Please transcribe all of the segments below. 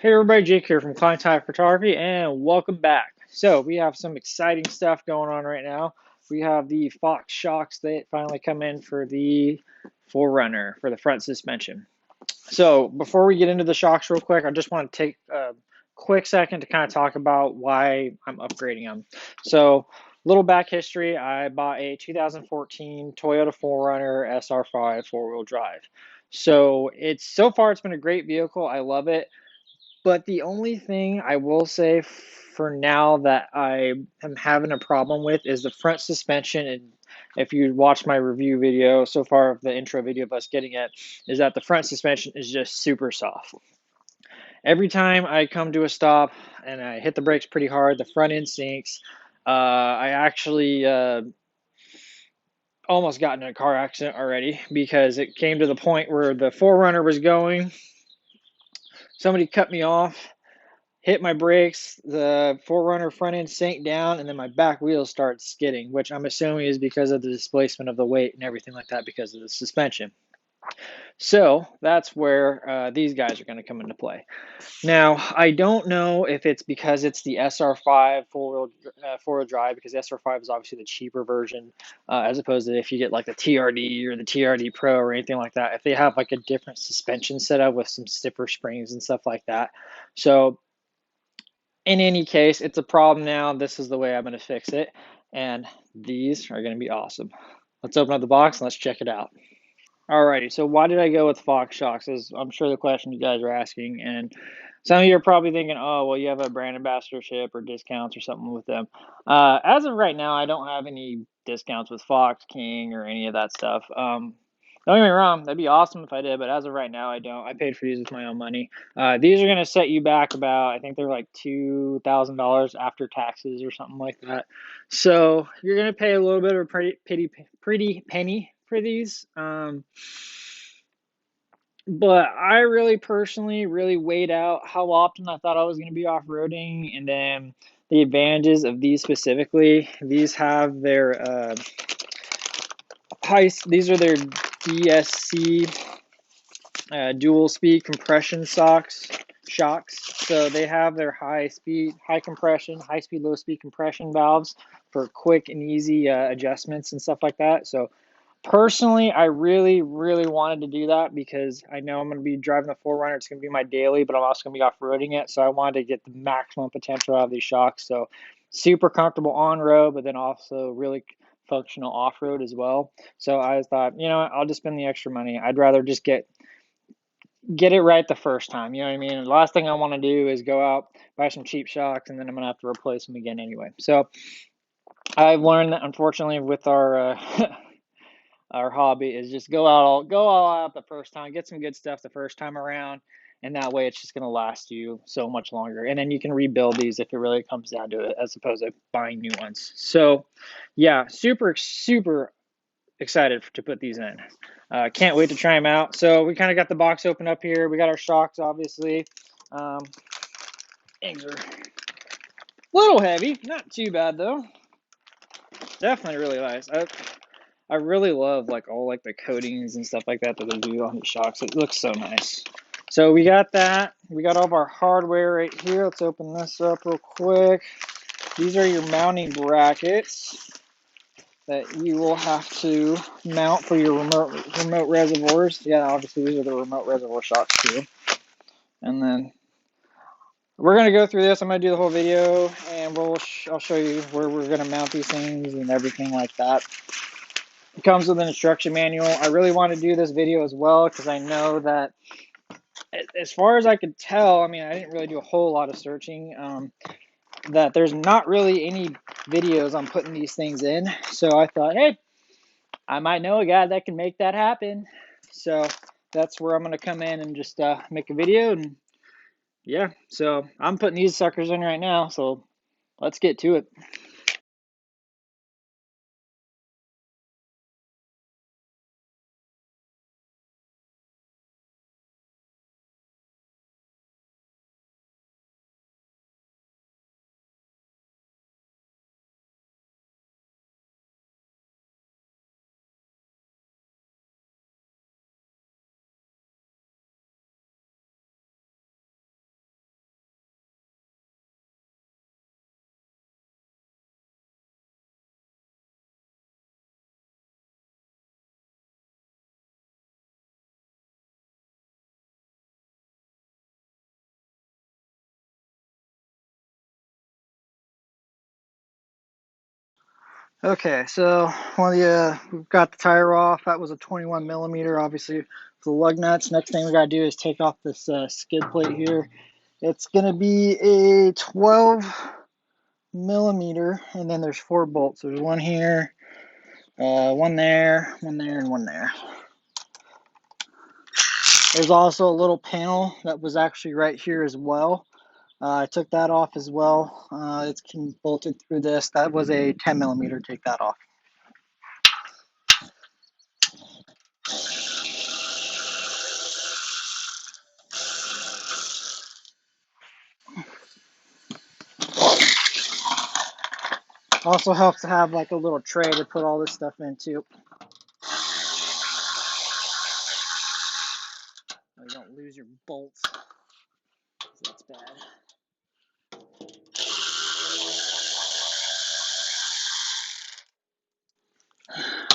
Hey everybody, Jake here from Clinetimephotography, and welcome back. So we have some exciting stuff going on right now. We have the Fox shocks that finally come in for the 4Runner for the front suspension. So before we get into the shocks real quick, I just want to take a quick second to kind of talk about why I'm upgrading them. So little back history, I bought a 2014 Toyota 4Runner SR5 four-wheel drive. So far it's been a great vehicle. I love it. But the only thing I will say for now that I am having a problem with is the front suspension. And if you watch my review video so far of the intro video of us getting it, is that the front suspension is just super soft. Every time I come to a stop and I hit the brakes pretty hard, the front end sinks. I actually almost got in a car accident already because it came to the point where the 4Runner was going. Somebody cut me off, hit my brakes, the 4Runner front end sank down, and then my back wheels started skidding, which I'm assuming is because of the displacement of the weight and everything like that because of the suspension. So that's where these guys are going to come into play. Now, I don't know if it's because it's the SR5 four-wheel drive, because SR5 is obviously the cheaper version, as opposed to if you get like the TRD or the TRD Pro or anything like that, if they have like a different suspension setup with some stiffer springs and stuff like that. So in any case, it's a problem now. This is the way I'm going to fix it. And these are going to be awesome. Let's open up the box and let's check it out. Alrighty, so why did I go with Fox Shocks? Is I'm sure the question you guys are asking. And some of you are probably thinking, oh, well, you have a brand ambassadorship or discounts or something with them. As of right now, I don't have any discounts with Fox, King, or any of that stuff. Don't get me wrong, that'd be awesome if I did, but as of right now, I don't. I paid for these with my own money. These are going to set you back about, I think they're like $2,000 after taxes or something like that. So you're going to pay a little bit of a pretty penny for these. But I really personally really weighed out how often I thought I was going to be off-roading, and then the advantages of these specifically. These have their these are their DSC dual speed compression shocks. So they have their high speed, high compression, high speed, low speed compression valves for quick and easy adjustments and stuff like that. So personally, I really wanted to do that because I know I'm going to be driving the 4Runner. It's going to be my daily, but I'm also going to be off-roading it. So I wanted to get the maximum potential out of these shocks. So super comfortable on-road, but then also really functional off-road as well. So I thought, you know what, I'll just spend the extra money. I'd rather just get it right the first time. You know what I mean? The last thing I want to do is go out, buy some cheap shocks, and then I'm going to have to replace them again anyway. So I've learned that, unfortunately, with our our hobby is just go all out the first time, get some good stuff the first time around, and that way it's just going to last you so much longer. And then you can rebuild these if it really comes down to it, as opposed to buying new ones. So yeah, super excited to put these in. Can't wait to try them out. So we kind of got the box open up here. We got our shocks, obviously. Things are a little heavy, not too bad though. Definitely really nice. I really love like all like the coatings and stuff like that that they do on these shocks. It looks so nice. So we got that. We got all of our hardware right here. Let's open this up real quick. These are your mounting brackets that you will have to mount for your remote reservoirs. Yeah, obviously these are the remote reservoir shocks too. And then we're gonna go through this. I'm gonna do the whole video, and I'll show you where we're gonna mount these things and everything like that. It comes with an instruction manual. I really want to do this video as well because I know that, as far as I could tell, I mean, I didn't really do a whole lot of searching, that there's not really any videos on putting these things in. So I thought, hey, I might know a guy that can make that happen. So that's where I'm going to come in and just make a video. And yeah, so I'm putting these suckers in right now. So let's get to it. Okay, so we've got the tire off. That was a 21 millimeter, obviously, for the lug nuts. Next thing we gotta do is take off this skid plate here. It's gonna be a 12 millimeter, and then there's 4 bolts. There's one here, one there, and one there. There's also a little panel that was actually right here as well. I took that off as well. It's bolted through this. That was a 10 millimeter. Take that off. Also helps to have like a little tray to put all this stuff into. So you don't lose your bolts. That's bad.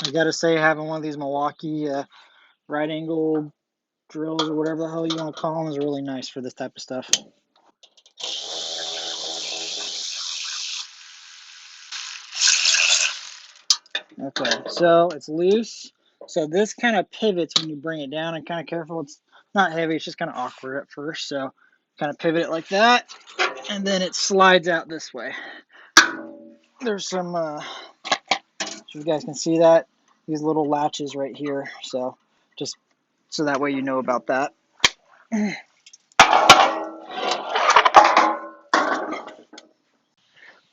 I gotta say, having one of these Milwaukee right angle drills or whatever the hell you want to call them is really nice for this type of stuff. Okay, so it's loose. So this kind of pivots when you bring it down, and kind of careful. It's not heavy, it's just kind of awkward at first. So kind of pivot it like that, and then it slides out this way. There's some, so you guys can see that, these little latches right here. So just so that way you know about that.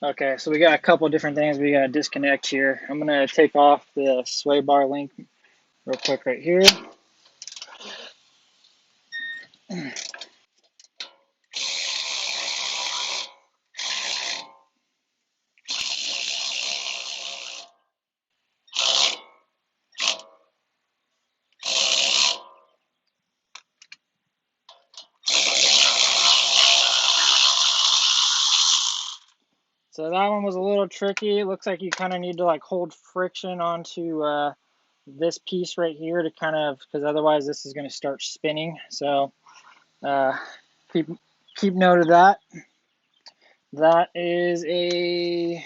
Okay, so we got a couple different things we got to disconnect here. I'm going to take off the sway bar link real quick right here. So that one was a little tricky. It looks like you kind of need to like hold friction onto this piece right here to kind of, because otherwise this is going to start spinning. So keep note of that. That is a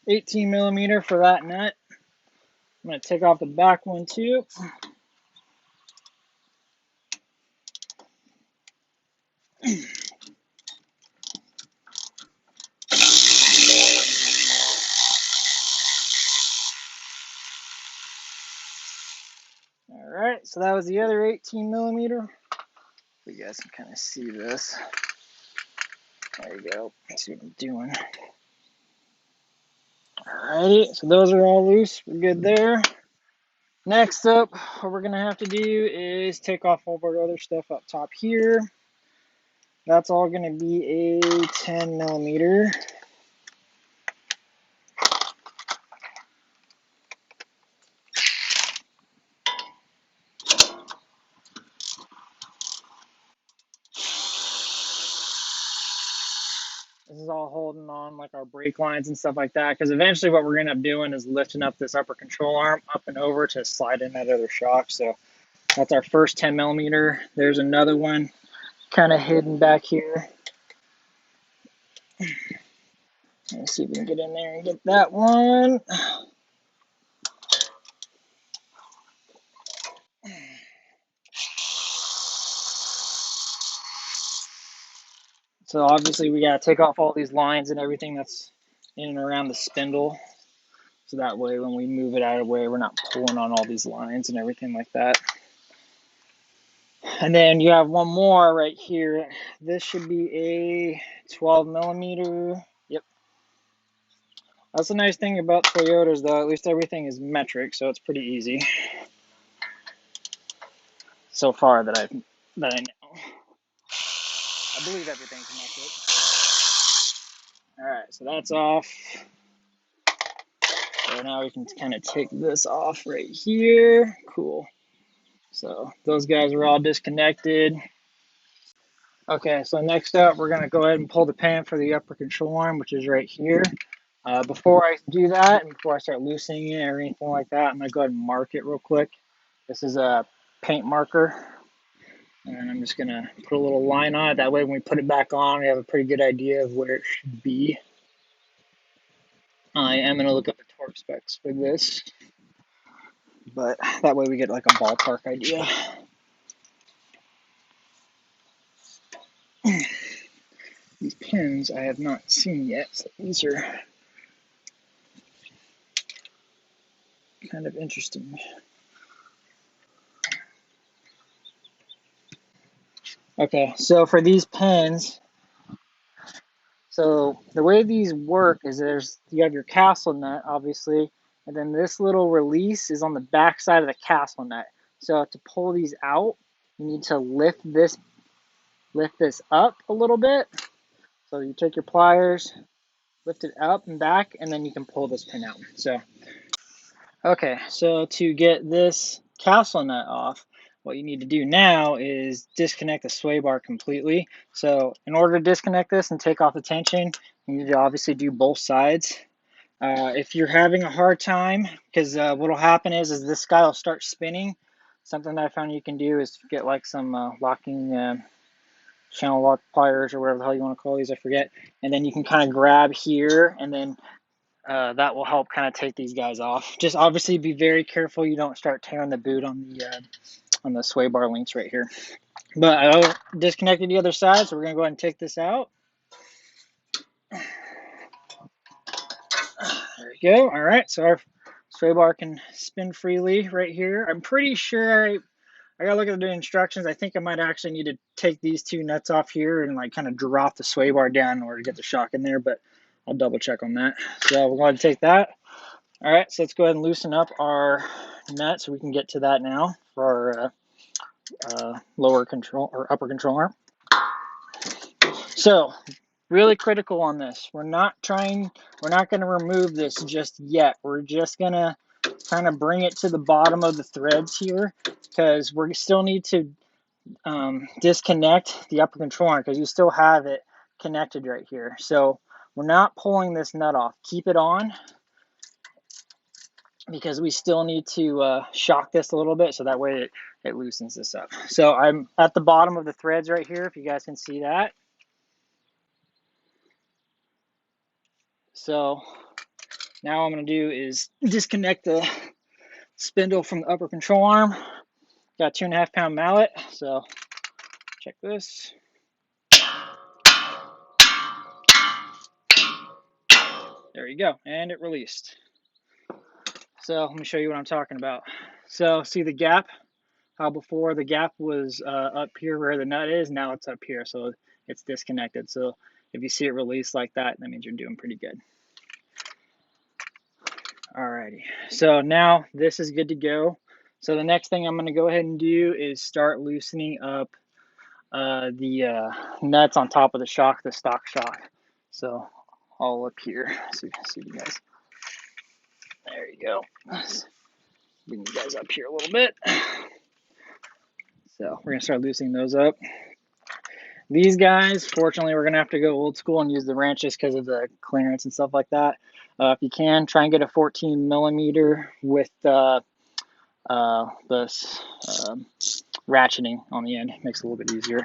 18 millimeter for that nut. I'm going to take off the back one too. All right, so that was the other 18 millimeter. You guys can kind of see this. There you go. Let's see what I'm doing. Alrighty, so those are all loose. We're good there. Next up, what we're gonna have to do is take off all of our other stuff up top here. That's all gonna be a 10 millimeter. This is all holding on like our brake lines and stuff like that, because eventually what we're gonna end up doing is lifting up this upper control arm up and over to slide in that other shock. So that's our first 10 millimeter. There's another one kind of hidden back here. Let's see if we can get in there and get that one. So obviously we got to take off all these lines and everything that's in and around the spindle. So that way when we move it out of the way, we're not pulling on all these lines and everything like that. And then you have one more right here. This should be a 12 millimeter. Yep. That's the nice thing about Toyotas though, at least everything is metric, so it's pretty easy. So far that I know. I believe everything's metric. Alright, so that's off. So now we can kind of take this off right here. Cool. So those guys are all disconnected. Okay, so next up, we're going to go ahead and pull the pin for the upper control arm, which is right here. Before I do that, and before I start loosening it or anything like that, I'm going to go ahead and mark it real quick. This is a paint marker. And I'm just going to put a little line on it. That way when we put it back on, we have a pretty good idea of where it should be. I am going to look up the torque specs for this, but that way we get like a ballpark idea. These pins I have not seen yet, so these are kind of interesting. Okay, so for these pins, so the way these work is you have your castle nut, obviously, and then this little release is on the back side of the castle nut. So to pull these out, you need to lift this up a little bit. So you take your pliers, lift it up and back, and then you can pull this pin out. So, okay, so to get this castle nut off, what you need to do now is disconnect the sway bar completely. So in order to disconnect this and take off the tension, you need to obviously do both sides. If you're having a hard time, because what will happen is this guy will start spinning. Something that I found you can do is get like some locking channel lock pliers or whatever the hell you want to call these, I forget. And then you can kind of grab here, and then that will help kind of take these guys off. Just obviously be very careful you don't start tearing the boot on the sway bar links right here. But I disconnected the other side, so we're going to go ahead and take this out. There we go. All right, so our sway bar can spin freely right here. I'm pretty sure I gotta look at the instructions. I think I might actually need to take these two nuts off here and like kind of drop the sway bar down in order to get the shock in there, but I'll double check on that. So we're going to take that. All right, so let's go ahead and loosen up our nut so we can get to that now for our lower control or upper control arm. So really critical on this. We're not going to remove this just yet. We're just going to kind of bring it to the bottom of the threads here, because we still need to disconnect the upper control arm because you still have it connected right here. So we're not pulling this nut off. Keep it on because we still need to shock this a little bit so that way it loosens this up. So I'm at the bottom of the threads right here, if you guys can see that. So now what I'm going to do is disconnect the spindle from the upper control arm. Got a 2.5 pound mallet, so check this. There you go, and it released. So let me show you what I'm talking about. So see the gap? How before the gap was up here where the nut is, now it's up here, so it's disconnected. So if you see it released like that, that means you're doing pretty good. Alrighty, so now this is good to go. So the next thing I'm going to go ahead and do is start loosening up the nuts on top of the shock, the stock shock. So all up here. So you can see you guys. There you go. Bring you guys up here a little bit. So we're going to start loosening those up. These guys, fortunately, we're going to have to go old school and use the wrench just because of the clearance and stuff like that. If you can, try and get a 14 millimeter with this ratcheting on the end. It makes it a little bit easier.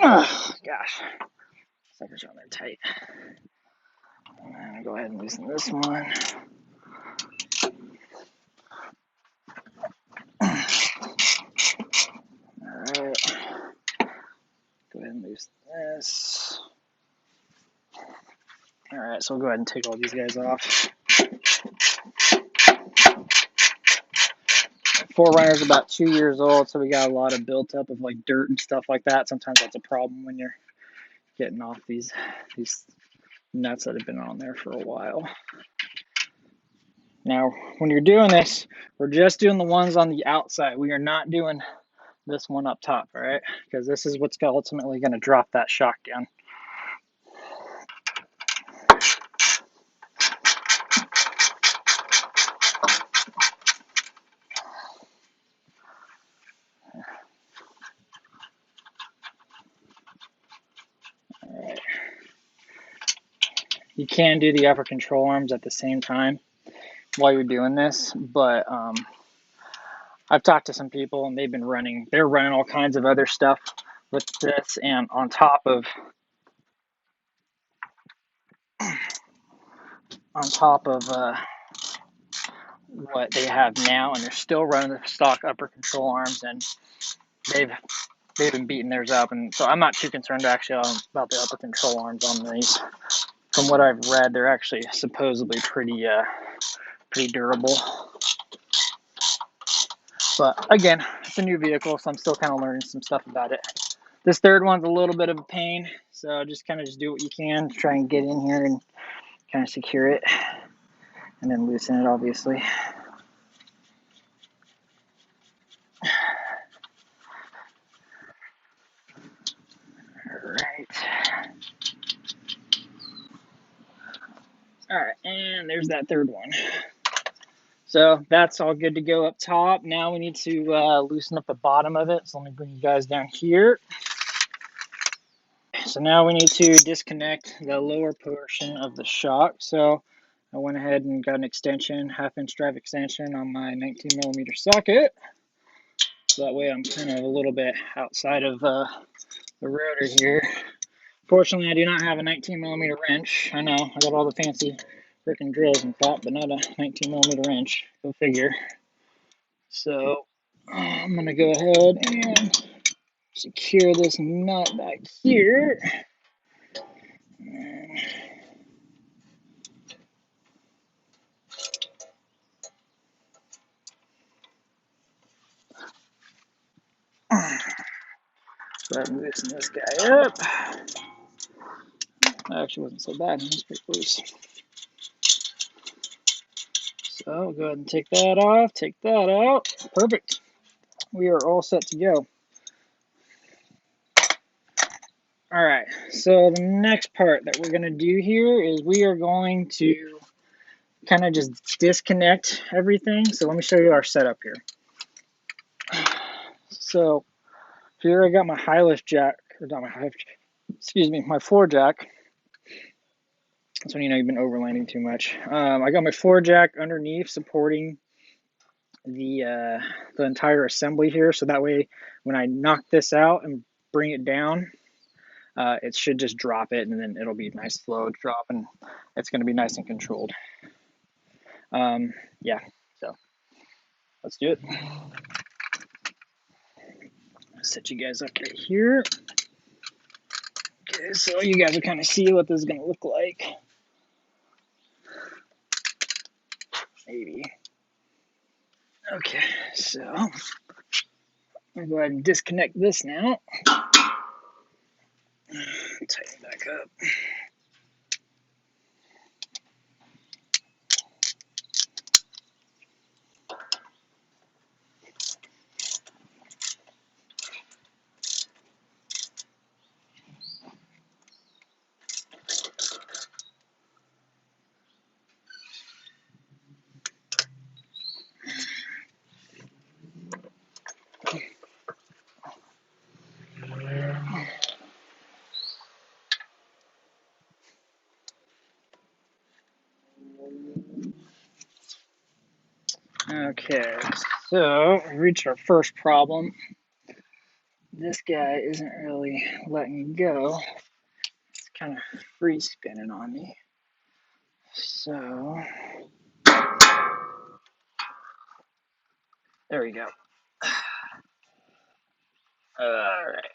Oh, gosh. Suckers are on there tight. I'm going to go ahead and loosen this one. Alright. Go ahead and loosen this. Alright, so we'll go ahead and take all these guys off. 4Runner's about 2 years old, so we got a lot of built up of like dirt and stuff like that. Sometimes that's a problem when you're getting off these nuts that have been on there for a while. Now, when you're doing this, we're just doing the ones on the outside. We are not doing this one up top, all right? Because this is what's ultimately going to drop that shock down. All right. You can do the upper control arms at the same time while you're doing this, but I've talked to some people and they're running all kinds of other stuff with this, and on top of what they have now, and they're still running the stock upper control arms, and they've been beating theirs up, and so I'm not too concerned actually about the upper control arms on these. From what I've read, they're actually supposedly pretty durable. But again, it's a new vehicle, so I'm still kind of learning some stuff about it. This third one's a little bit of a pain, so just do what you can to try and get in here and kind of secure it, and then loosen it, obviously. All right, and there's that third one. So that's all good to go up top. Now we need to loosen up the bottom of it. So let me bring you guys down here. So now we need to disconnect the lower portion of the shock. So I went ahead and got an extension, 1/2-inch drive extension on my 19mm socket. So that way I'm kind of a little bit outside of the rotor here. Fortunately, I do not have a 19mm wrench. I know, I got all the fancy freaking drills and crap, but not a 19mm wrench. Go figure. So I'm going to go ahead and secure this nut back here. Go ahead and loosen this guy up. That actually wasn't so bad. It was pretty loose. So go ahead and take that off. Take that out. Perfect. We are all set to go. All right. So the next part that we're going to do here is we are going to kind of just disconnect everything. So let me show you our setup here. So here I got my high lift jack, or not my high lift, excuse me, my floor jack. That's when you know you've been overlanding too much. I got my floor jack underneath supporting the entire assembly here, so that way when I knock this out and bring it down, it should just drop it, and then it'll be a nice slow drop, and it's going to be nice and controlled. Yeah, so let's do it. I'll set you guys up right here. Okay, so you guys will kind of see what this is going to look like. Maybe. Okay, so I'm going to go ahead and disconnect this now. Tighten back up. Okay, so we reached our first problem. This guy isn't really letting go. It's kind of free spinning on me. So there we go. All right.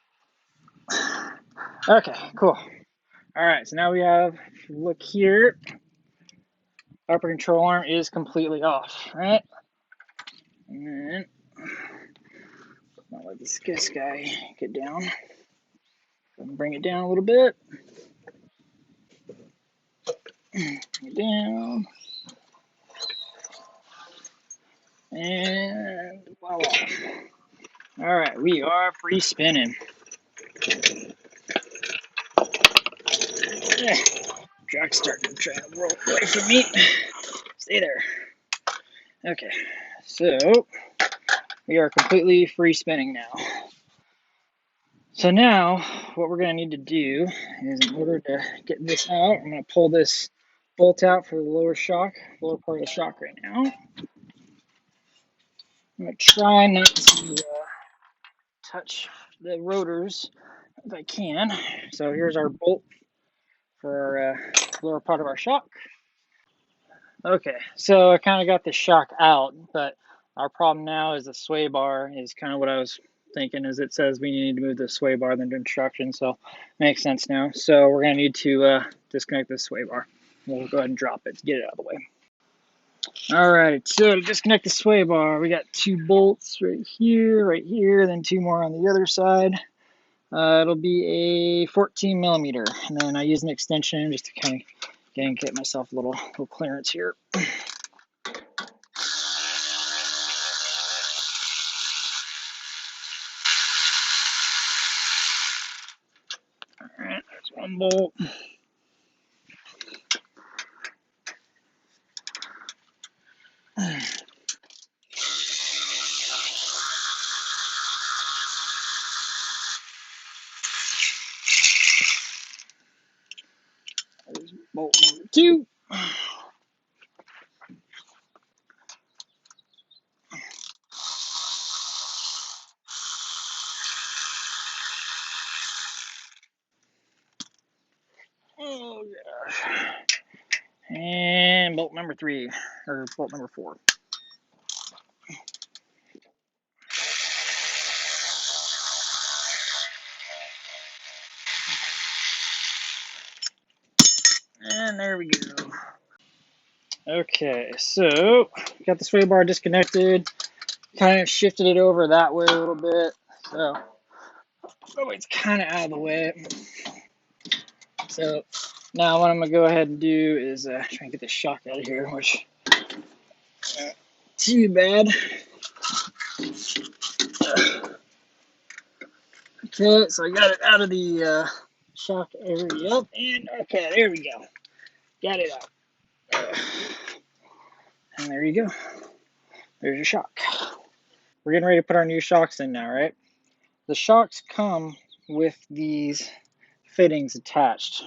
Okay, cool. All right, so now we have, if you look here, upper control arm is completely off, right? And then, I'll let this guy get down. Bring it down a little bit. Bring it down. And voila. All right, we are free spinning. Jack's starting to try to roll away from me. Stay there. Okay, so we are completely free spinning now. So now what we're going to need to do is, in order to get this out, I'm going to pull this bolt out for the lower part of the shock right now. I'm going to try not to touch the rotors if I can. So here's our bolt for our lower part of our shock. Okay, so I kind of got the shock out, but our problem now is the sway bar is kind of what I was thinking, is it says we need to move the sway bar than the instruction, so makes sense now. So we're going to need to disconnect the sway bar. We'll go ahead and drop it to get it out of the way. Alright, so to disconnect the sway bar, we got 2 bolts right here, then 2 more on the other side. It'll be a 14 millimeter, and then I use an extension just to kind of again get myself a little clearance here. Alright, there's 1 bolt. There's bolt number 2. Oh gosh. And bolt number 3, or bolt number 4. And there we go. Okay, so got the sway bar disconnected, kind of shifted it over that way a little bit, so it's kind of out of the way. So now what I'm gonna go ahead and do is try and get the shock out of here, which too bad. Okay, so I got it out of the shock area, and okay, there we go, got it out. And there you go. There's your shock. We're getting ready to put our new shocks in now, right? The shocks come with these fittings attached.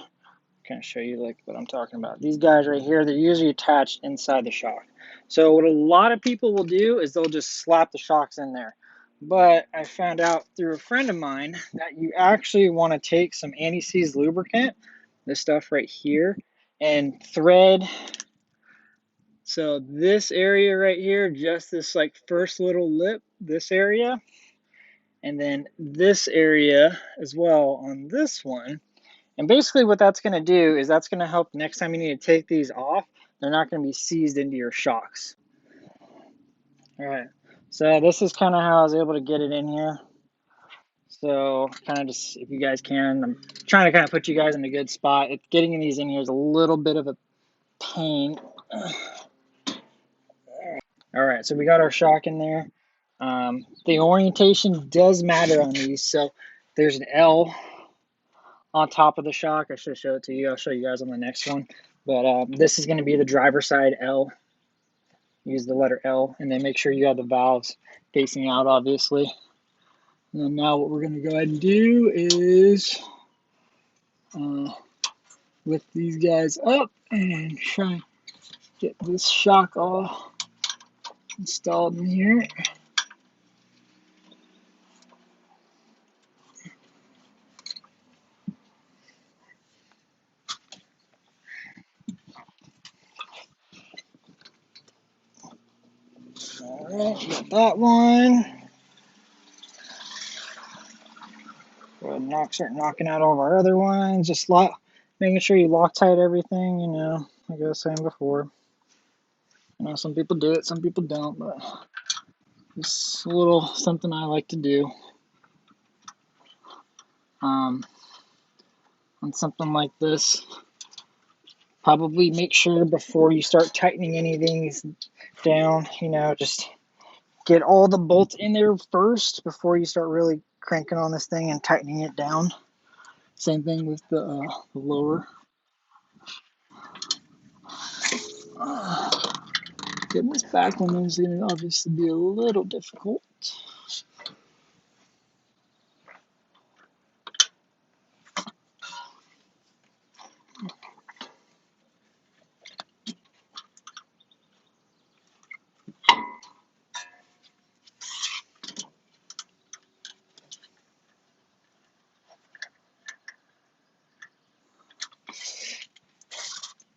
Kind of show you like what I'm talking about. These guys right here, they're usually attached inside the shock. So what a lot of people will do is they'll just slap the shocks in there. But I found out through a friend of mine that you actually want to take some anti-seize lubricant, this stuff right here, and thread. So this area right here, just this like first little lip, this area, and then this area as well on this one. And basically what that's going to do is that's going to help next time you need to take these off, they're not going to be seized into your shocks. All right, so this is kind of how I was able to get it in here. So kind of just, if you guys can, I'm trying to kind of put you guys in a good spot. Getting these in here is a little bit of a pain. All right, so we got our shock in there. The orientation does matter on these. So there's an L on top of the shock. I should show it to you. I'll show you guys on the next one. But this is going to be the driver's side L. Use the letter L, and then make sure you have the valves facing out, obviously. And then now what we're going to go ahead and do is lift these guys up and try and get this shock all installed in here. Alright, got that one. Go ahead and start knocking out all of our other ones. Just making sure you Loctite everything, you know, like I was saying before. I know some people do it, some people don't, but it's a little something I like to do. On something like this, probably make sure before you start tightening anything down, you know, just get all the bolts in there first before you start really cranking on this thing and tightening it down. Same thing with the lower. Getting this back one is going to obviously be a little difficult.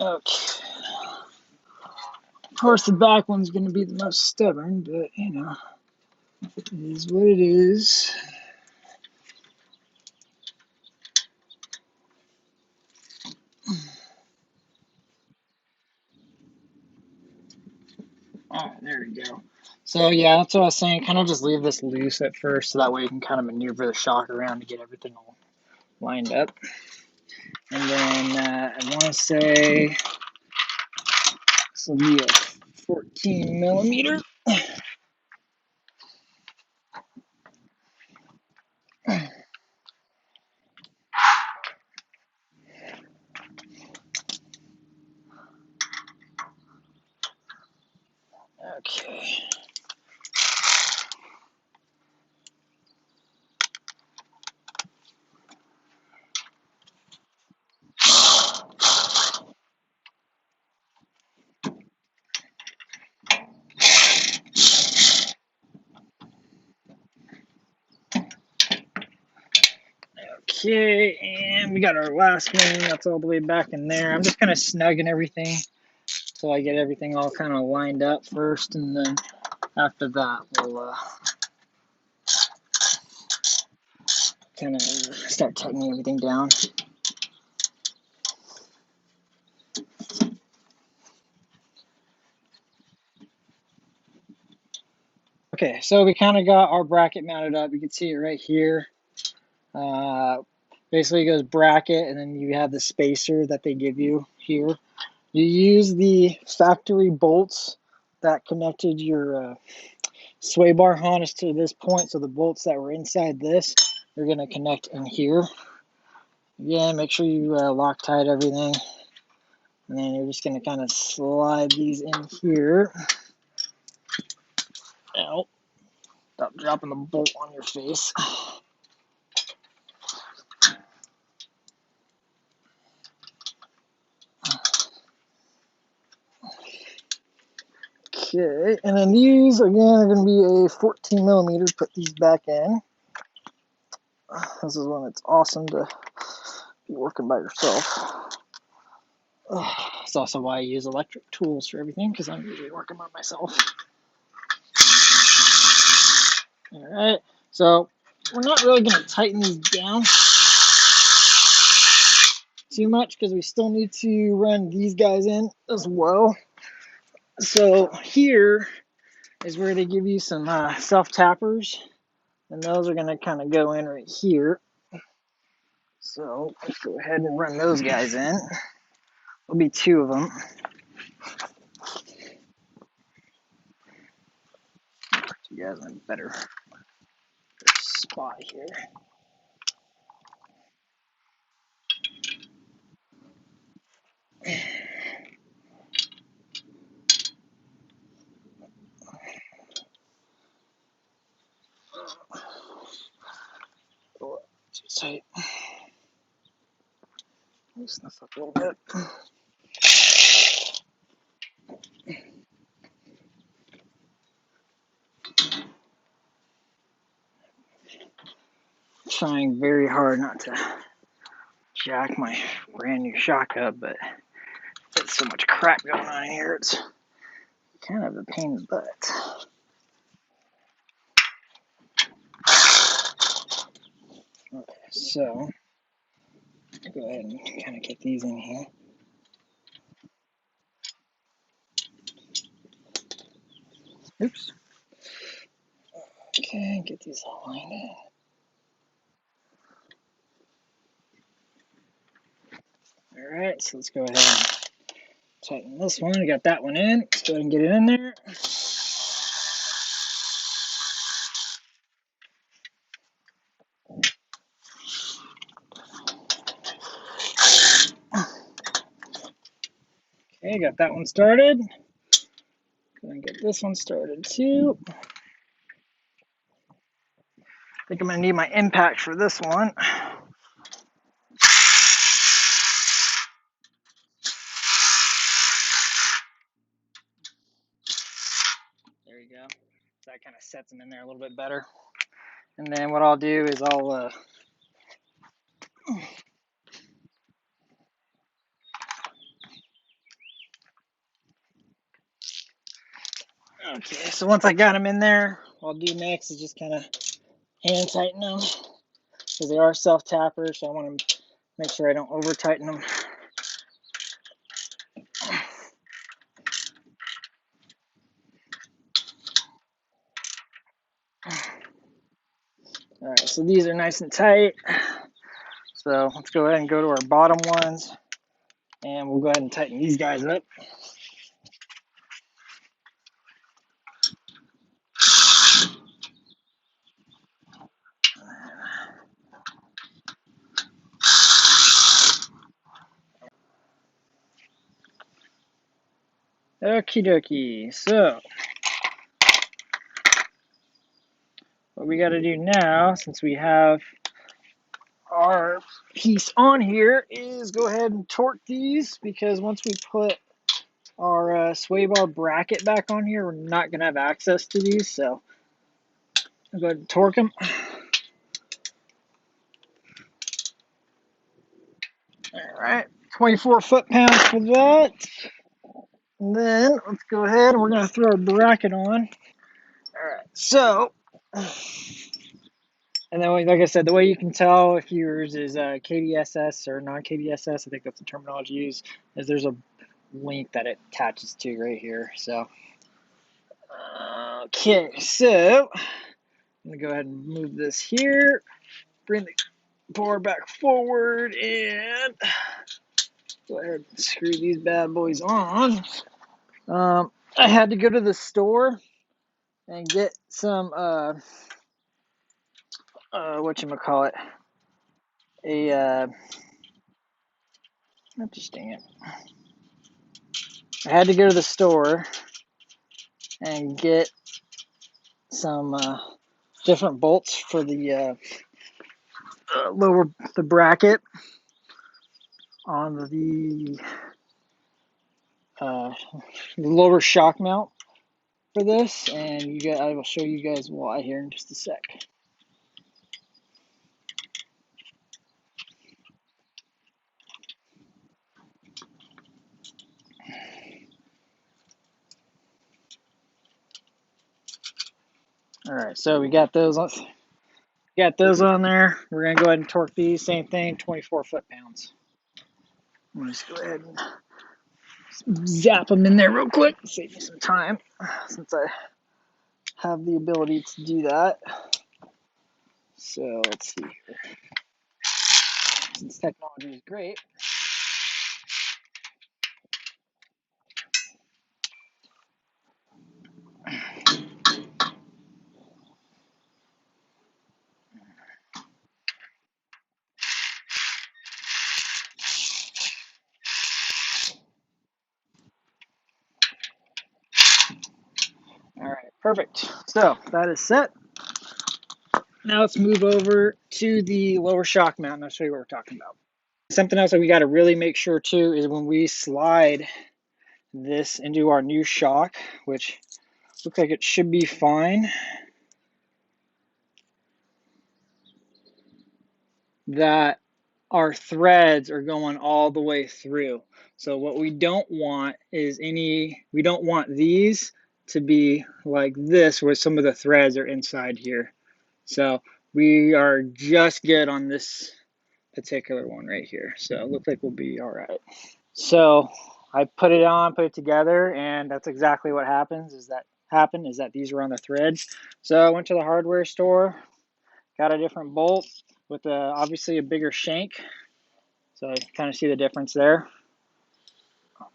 Okay. Of course, the back one's going to be the most stubborn, but you know, it is what it is. Oh, there we go. So yeah, that's what I was saying. Kind of just leave this loose at first, so that way you can kind of maneuver the shock around to get everything all lined up. And then I want to say this will be a 14 millimeter. Okay. Okay, and we got our last one. That's all the way back in there. I'm just kind of snugging everything so I get everything all kind of lined up first, and then after that we'll kind of start tightening everything down. Okay, so we kind of got our bracket mounted up. You can see it right here. Basically, it goes bracket, and then you have the spacer that they give you here. You use the factory bolts that connected your sway bar harness to this point, so the bolts that were inside this, you're going to connect in here. Again, make sure you Loctite everything, and then you're just going to kind of slide these in here. Ow. Stop dropping the bolt on your face. Okay, and then these again are going to be a 14 millimeter. Put these back in. This is when it's awesome to be working by yourself. It's also why I use electric tools for everything, because I'm usually working by myself. Alright, so we're not really going to tighten these down too much because we still need to run these guys in as well. So here is where they give you some self-tappers, and those are going to kind of go in right here. So let's go ahead and run those guys in. There'll be two of them. You guys in a better spot here. Oh, too tight. Loosen this up a little bit. Trying very hard not to jack my brand new shock up, but there's so much crap going on in here, it's kind of a pain in the butt. Okay, so go ahead and kind of get these in here. Oops. Okay, get these all lined in. Alright, so let's go ahead and tighten this one. We got that one in. Let's go ahead and get it in there. Okay, got that one started. Go ahead and get this one started too. I think I'm going to need my impact for this one. There you go. That kind of sets them in there a little bit better. And then what I'll do is I'll Okay, so once I got them in there, what I'll do next is just kind of hand tighten them because they are self-tappers, so I want to make sure I don't over tighten them. All right, so these are nice and tight. So let's go ahead and go to our bottom ones, and we'll go ahead and tighten these guys up. Okie dokie. So what we got to do now, since we have our piece on here, is go ahead and torque these, because once we put our sway bar bracket back on here, we're not going to have access to these. So I'll go ahead and torque them. All right, 24 foot-pounds for that. And then let's go ahead and we're going to throw our bracket on. All right, so, and then like I said, the way you can tell if yours is KDSS or non-KDSS, I think that's the terminology used, is there's a link that it attaches to right here. So, okay, so I'm going to go ahead and move this here, bring the bar back forward, and go ahead and screw these bad boys on. I had to go to the store and get some whatchamacallit, just dang it. I had to go to the store and get some different bolts for the lower the bracket on the lower shock mount for this, and I will show you guys why here in just a sec. All right, so we got those on. Got those on there. We're gonna go ahead and torque these. Same thing, 24 foot-pounds. I'm gonna just go ahead and zap them in there real quick. Save me some time since I have the ability to do that. So let's see here. Since technology is great. All right, perfect. So that is set. Now let's move over to the lower shock mount and I'll show you what we're talking about. Something else that we got to really make sure too is when we slide this into our new shock, which looks like it should be fine, that our threads are going all the way through. So what we don't want is we don't want these to be like this where some of the threads are inside here. So we are just good on this particular one right here. So it looks like we'll be all right. So I put it on, put it together, and that's exactly what happens is that these were on the threads. So I went to the hardware store, got a different bolt with obviously a bigger shank. So I kind of see the difference there.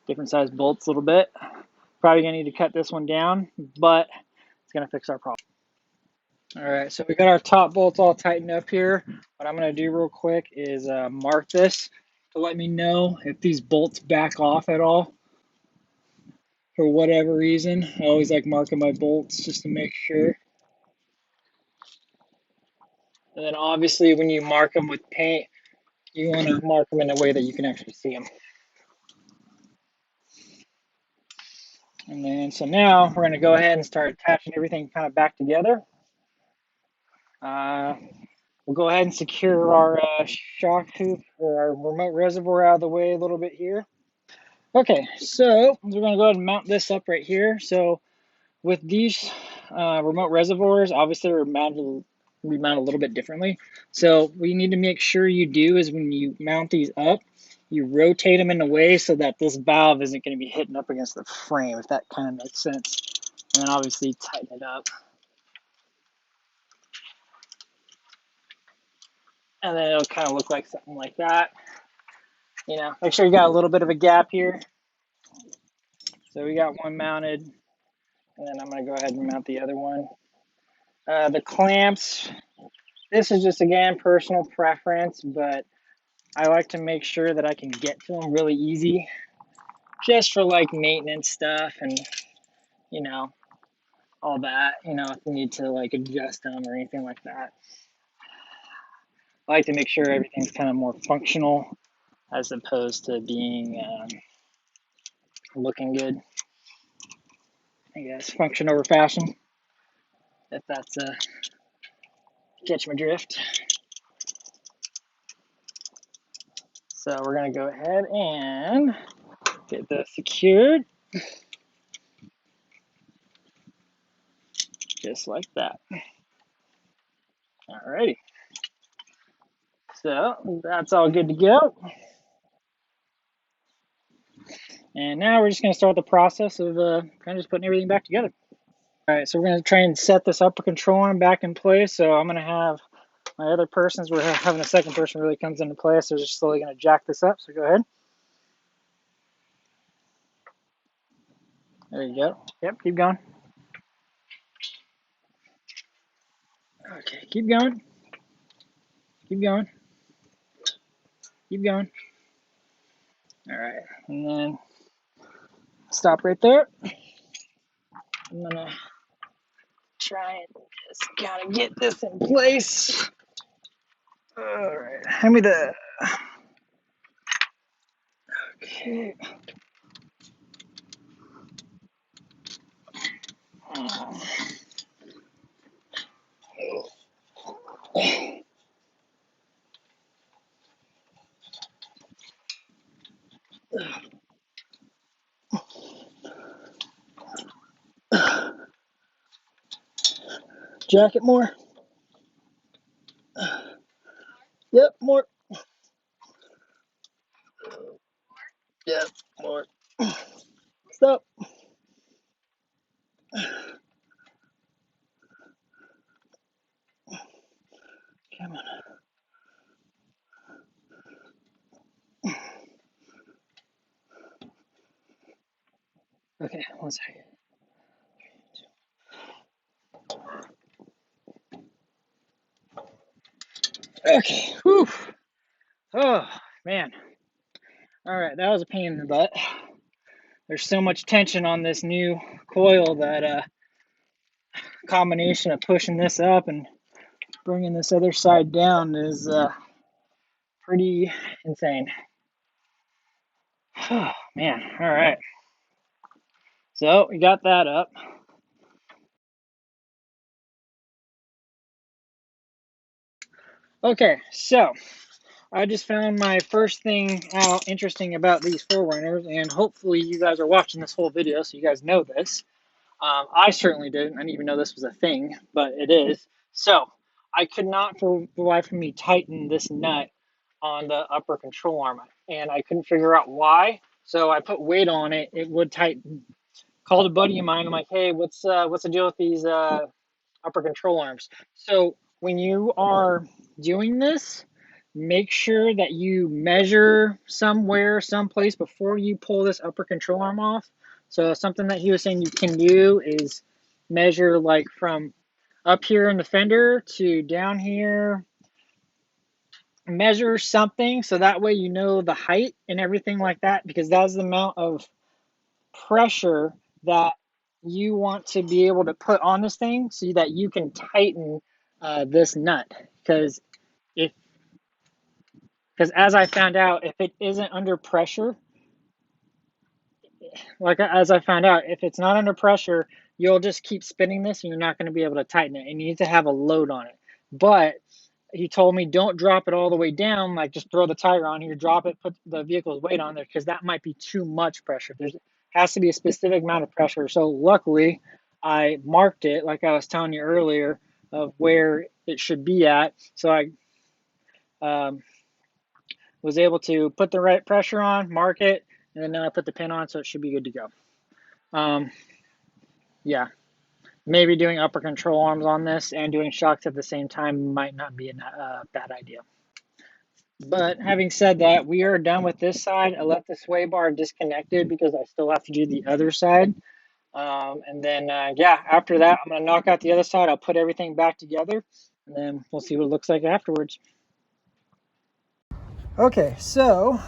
Different size bolts a little bit. Probably gonna need to cut this one down, but it's gonna fix our problem. All right, so we got our top bolts all tightened up here. What I'm gonna do real quick is mark this to let me know if these bolts back off at all for whatever reason. I always like marking my bolts just to make sure. And then obviously when you mark them with paint, you want to mark them in a way that you can actually see them. And then, so now we're going to go ahead and start attaching everything kind of back together. We'll go ahead and secure our shock hoop or our remote reservoir out of the way a little bit here. Okay, so we're going to go ahead and mount this up right here. So with these remote reservoirs, obviously they're mounted a little bit differently. So what you need to make sure you do is when you mount these up, you rotate them in a way so that this valve isn't going to be hitting up against the frame, if that kind of makes sense. And then obviously tighten it up. And then it'll kind of look like something like that. You know, make sure you got a little bit of a gap here. So we got one mounted, and then I'm going to go ahead and mount the other one. The clamps, this is just, again, personal preference, but I like to make sure that I can get to them really easy, just for like maintenance stuff and, you know, all that, you know, if you need to like adjust them or anything like that. I like to make sure everything's kind of more functional as opposed to being looking good. I guess function over fashion, if that's catch my drift. So we're gonna go ahead and get this secured, just like that. Alrighty. So that's all good to go. And now we're just going to start the process of kind of just putting everything back together. All right, so we're going to try and set this upper control arm back in place. So I'm going to have my other persons, we're having a second person really comes into place. So we're just slowly going to jack this up. So go ahead. There you go. Yep, keep going. Okay, keep going. Keep going. Keep going. All right, and then stop right there. I'm going to try and just kind of get this in place. All right, hand me the. Okay. Jack it more. Yep, more. Yep, more. Stop. Come on. Okay, one second. Okay. Whew. Oh, man. All right, that was a pain in the butt. There's so much tension on this new coil that combination of pushing this up and bringing this other side down is pretty insane. Oh, man. All right. So we got that up. Okay, so I just found my first thing out interesting about these 4Runners, and hopefully you guys are watching this whole video so you guys know this. I certainly didn't. I didn't even know this was a thing, but it is. So I could not for the life of me tighten this nut on the upper control arm, and I couldn't figure out why. So I put weight on it. It would tighten. Called a buddy of mine. I'm like, hey, what's the deal with these upper control arms? So when you are doing this, make sure that you measure somewhere, someplace before you pull this upper control arm off. So something that he was saying you can do is measure like from up here in the fender to down here. Measure something so that way you know the height and everything like that, because that's the amount of pressure that you want to be able to put on this thing so that you can tighten this nut. Because as I found out, if it isn't under pressure, if it's not under pressure, you'll just keep spinning this and you're not going to be able to tighten it. And you need to have a load on it. But he told me don't drop it all the way down, like just throw the tire on here, drop it, put the vehicle's weight on there, because that might be too much pressure. There has to be a specific amount of pressure. So luckily, I marked it like I was telling you earlier of where it should be at. So I um, was able to put the right pressure on, mark it, and then now I put the pin on, so it should be good to go. Yeah, maybe doing upper control arms on this and doing shocks at the same time might not be a bad idea. But having said that, we are done with this side. I left the sway bar disconnected because I still have to do the other side. And then, yeah, after that, I'm going to knock out the other side. I'll put everything back together, and then we'll see what it looks like afterwards. Okay, so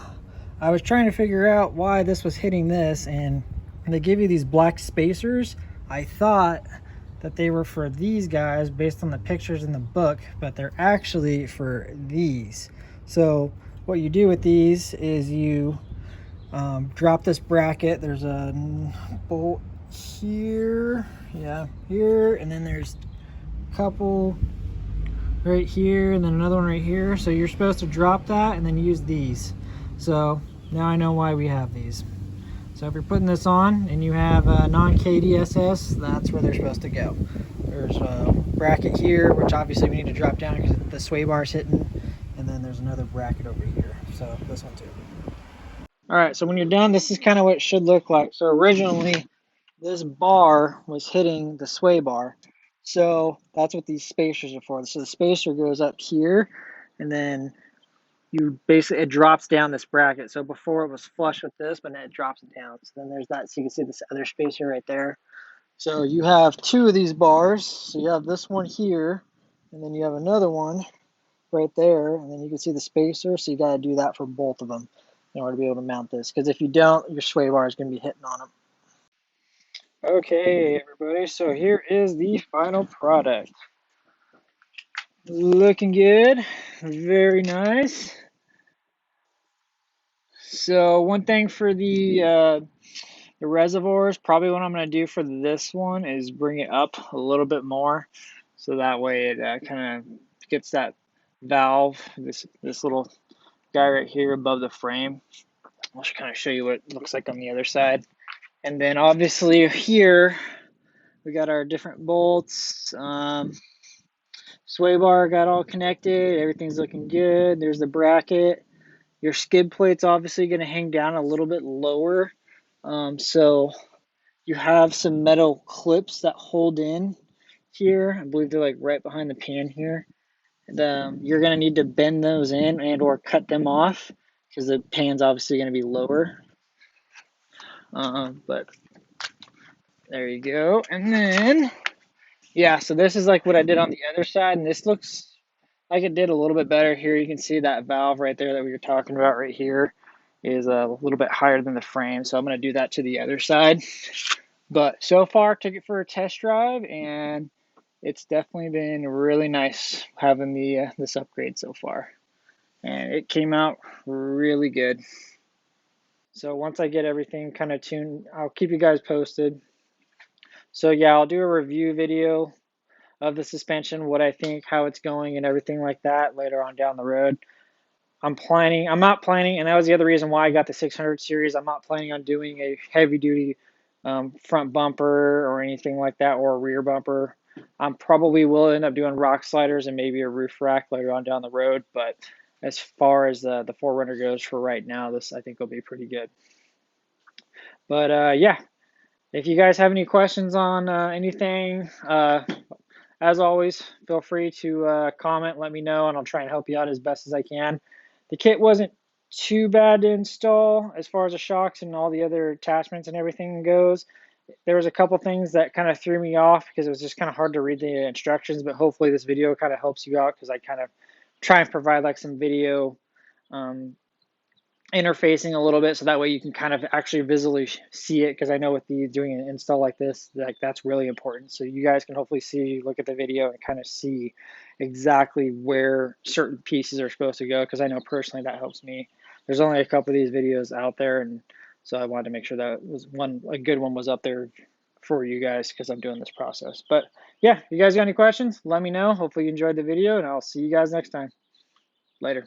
I was trying to figure out why this was hitting this, and they give you these black spacers. I thought that they were for these guys based on the pictures in the book, but they're actually for these. So what you do with these is you drop this bracket. There's a bolt here, yeah, here, and then there's a couple right here, and then another one right here. So you're supposed to drop that and then use these. So now I know why we have these. So if you're putting this on and you have a non-KDSS, that's where they're supposed to go. There's a bracket here, which obviously we need to drop down because the sway bar is hitting, and then there's another bracket over here. So this one too. All right, so when you're done, this is kind of what it should look like. So originally, this bar was hitting the sway bar. So that's what these spacers are for. So the spacer goes up here, and then it drops down this bracket. So before it was flush with this, but then it drops it down. So then there's that. So you can see this other spacer right there. So you have two of these bars. So you have this one here, and then you have another one right there, and then you can see the spacer. So you got to do that for both of them in order to be able to mount this. Because if you don't, your sway bar is going to be hitting on them. Okay, everybody. So here is the final product. Looking good. Very nice. So one thing for the reservoirs, probably what I'm going to do for this one is bring it up a little bit more, so that way it kind of gets that valve, this little guy right here above the frame. I'll just kind of show you what it looks like on the other side. And then obviously here we got our different bolts. Sway bar got all connected. Everything's looking good. There's the bracket. Your skid plate's obviously going to hang down a little bit lower. So you have some metal clips that hold in here. I believe they're like right behind the pan here. And, you're going to need to bend those in and or cut them off because the pan's obviously going to be lower. But there you go. And then, yeah, so this is like what I did on the other side. And this looks like it did a little bit better here. You can see that valve right there that we were talking about right here is a little bit higher than the frame. So I'm going to do that to the other side. But so far, took it for a test drive, and it's definitely been really nice having this upgrade so far. And it came out really good. So once I get everything kind of tuned, I'll keep you guys posted. So yeah, I'll do a review video of the suspension, what I think, how it's going, and everything like that later on down the road. I'm not planning, and that was the other reason why I got the 600 series. I'm not planning on doing a heavy duty front bumper or anything like that, or a rear bumper. I probably will end up doing rock sliders and maybe a roof rack later on down the road. But as far as the 4Runner goes for right now, this I think will be pretty good. But yeah, if you guys have any questions on anything, as always, feel free to comment, let me know, and I'll try and help you out as best as I can. The kit wasn't too bad to install as far as the shocks and all the other attachments and everything goes. There was a couple things that kind of threw me off because it was just kind of hard to read the instructions, but hopefully this video kind of helps you out because I kind of try and provide like some video interfacing a little bit so that way you can kind of actually visually see it, because I know with doing an install like this, like that's really important. So you guys can hopefully look at the video and kind of see exactly where certain pieces are supposed to go, because I know personally that helps me. There's only a couple of these videos out there, and so I wanted to make sure that a good one was up there for you guys because I'm doing this process. But yeah, if you guys got any questions, let me know. Hopefully you enjoyed the video, and I'll see you guys next time. Later.